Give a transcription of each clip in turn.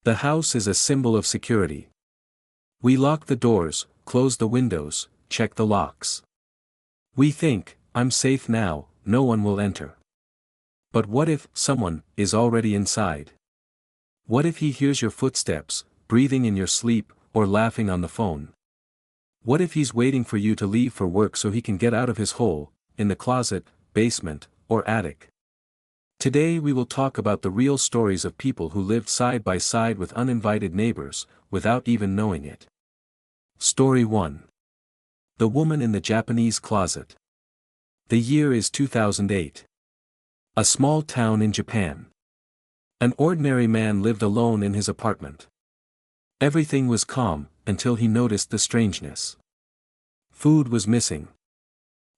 The house is a symbol of security. We lock the doors, close the windows, check the locks. We think, I'm safe now, no one will enter. But what if someone is already inside? What if he hears your footsteps, breathing in your sleep, or laughing on the phone? What if he's waiting for you to leave for work so he can get out of his hole, in the closet, basement, or attic? Today we will talk about the real stories of people who lived side by side with uninvited neighbors, without even knowing it. Story 1. The Woman in the Japanese Closet. The year is 2008. A small town in Japan. An ordinary man lived alone in his apartment. Everything was calm, until he noticed the strangeness. Food was missing.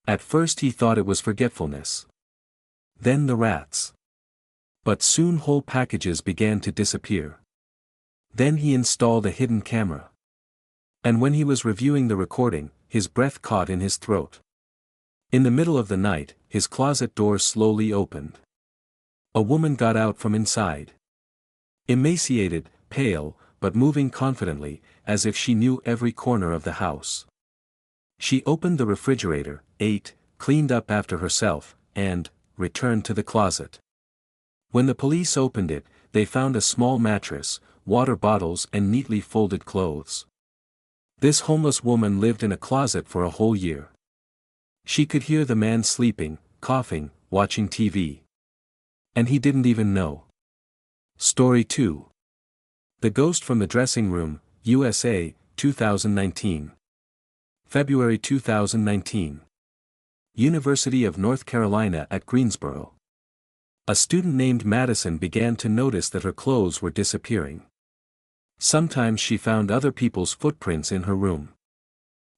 At first he thought it was forgetfulness. Then the rats. But soon whole packages began to disappear. Then he installed a hidden camera. And when he was reviewing the recording, his breath caught in his throat. In the middle of the night, his closet door slowly opened. A woman got out from inside. Emaciated, pale, but moving confidently, as if she knew every corner of the house. She opened the refrigerator, ate, cleaned up after herself, and returned to the closet. When the police opened it, they found a small mattress, water bottles and neatly folded clothes. This homeless woman lived in a closet for a whole year. She could hear the man sleeping, coughing, watching TV. And he didn't even know. Story 2. The Ghost from the Dressing Room, USA, 2019. February 2019. University of North Carolina at Greensboro. A student named Madison began to notice that her clothes were disappearing. Sometimes she found other people's footprints in her room.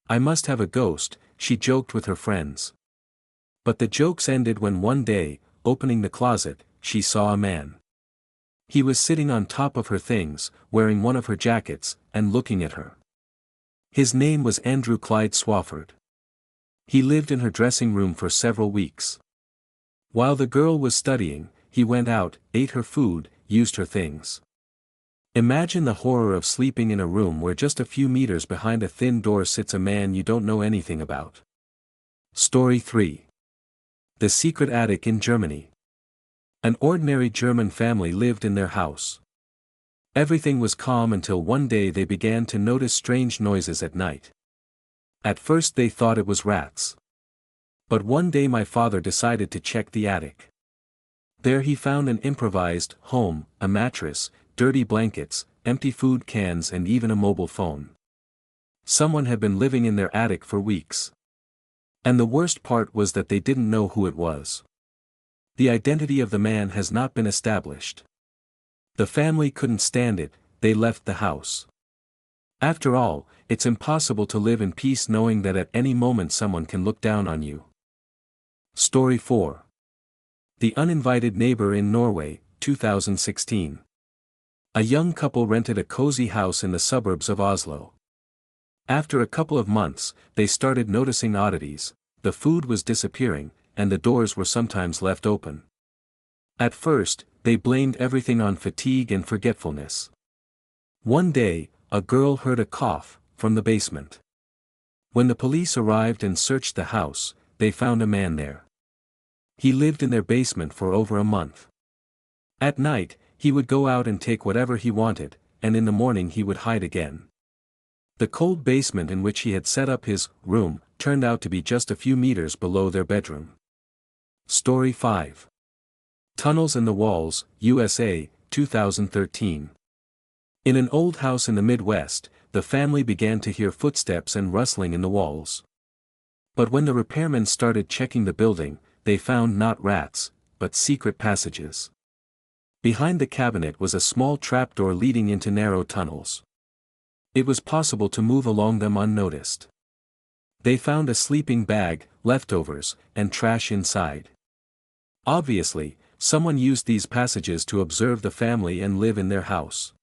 I must have a ghost, she joked with her friends. But the jokes ended when one day, opening the closet, she saw a man. He was sitting on top of her things, wearing one of her jackets, and looking at her. His name was Andrew Clyde Swafford. He lived in her dressing room for several weeks. While the girl was studying, he went out, ate her food, used her things. Imagine the horror of sleeping in a room where just a few meters behind a thin door sits a man you don't know anything about. Story 3. The Secret Attic in Germany. An ordinary German family lived in their house. Everything was calm until one day they began to notice strange noises at night. At first they thought it was rats. But one day my father decided to check the attic. There he found an improvised home, a mattress, dirty blankets, empty food cans and even a mobile phone. Someone had been living in their attic for weeks. And the worst part was that they didn't know who it was. The identity of the man has not been established. The family couldn't stand it, they left the house. After all, it's impossible to live in peace knowing that at any moment someone can look down on you. Story 4. The Uninvited Neighbor in Norway, 2016. A young couple rented a cozy house in the suburbs of Oslo. After a couple of months, they started noticing oddities. The food was disappearing, and the doors were sometimes left open. At first, they blamed everything on fatigue and forgetfulness. One day, a girl heard a cough from the basement. When the police arrived and searched the house, they found a man there. He lived in their basement for over a month. At night, he would go out and take whatever he wanted, and in the morning he would hide again. The cold basement in which he had set up his room turned out to be just a few meters below their bedroom. Story 5. Tunnels in the Walls, USA, 2013. In an old house in the Midwest, the family began to hear footsteps and rustling in the walls. But when the repairmen started checking the building, they found not rats, but secret passages. Behind the cabinet was a small trapdoor leading into narrow tunnels. It was possible to move along them unnoticed. They found a sleeping bag, leftovers, and trash inside. Obviously, someone used these passages to observe the family and live in their house.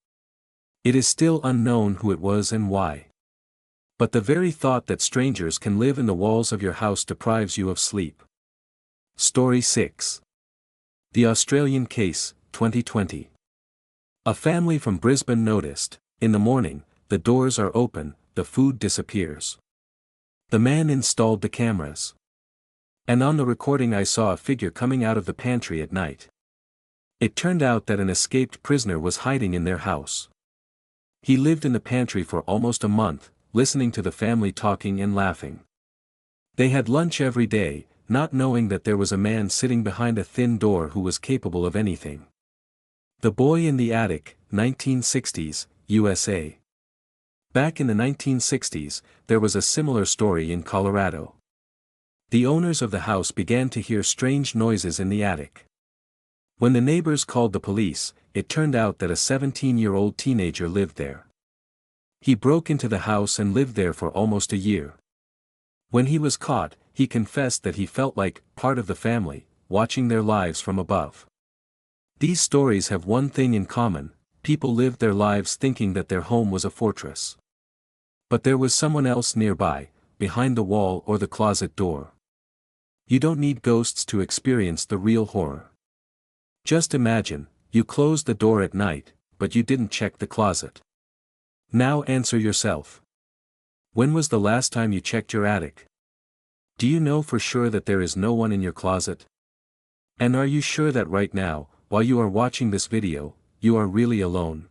It is still unknown who it was and why. But the very thought that strangers can live in the walls of your house deprives you of sleep. Story 6. The Australian Case, 2020. A family from Brisbane noticed, in the morning, the doors are open, the food disappears. The man installed the cameras. And on the recording I saw a figure coming out of the pantry at night. It turned out that an escaped prisoner was hiding in their house. He lived in the pantry for almost a month, listening to the family talking and laughing. They had lunch every day, not knowing that there was a man sitting behind a thin door who was capable of anything. The Boy in the Attic, 1960s, USA. Back in the 1960s, there was a similar story in Colorado. The owners of the house began to hear strange noises in the attic. When the neighbors called the police, it turned out that a 17-year-old teenager lived there. He broke into the house and lived there for almost a year. When he was caught, he confessed that he felt like part of the family, watching their lives from above. These stories have one thing in common: people lived their lives thinking that their home was a fortress. But there was someone else nearby, behind the wall or the closet door. You don't need ghosts to experience the real horror. Just imagine, you closed the door at night, but you didn't check the closet. Now answer yourself. When was the last time you checked your attic? Do you know for sure that there is no one in your closet? And are you sure that right now, while you are watching this video, you are really alone?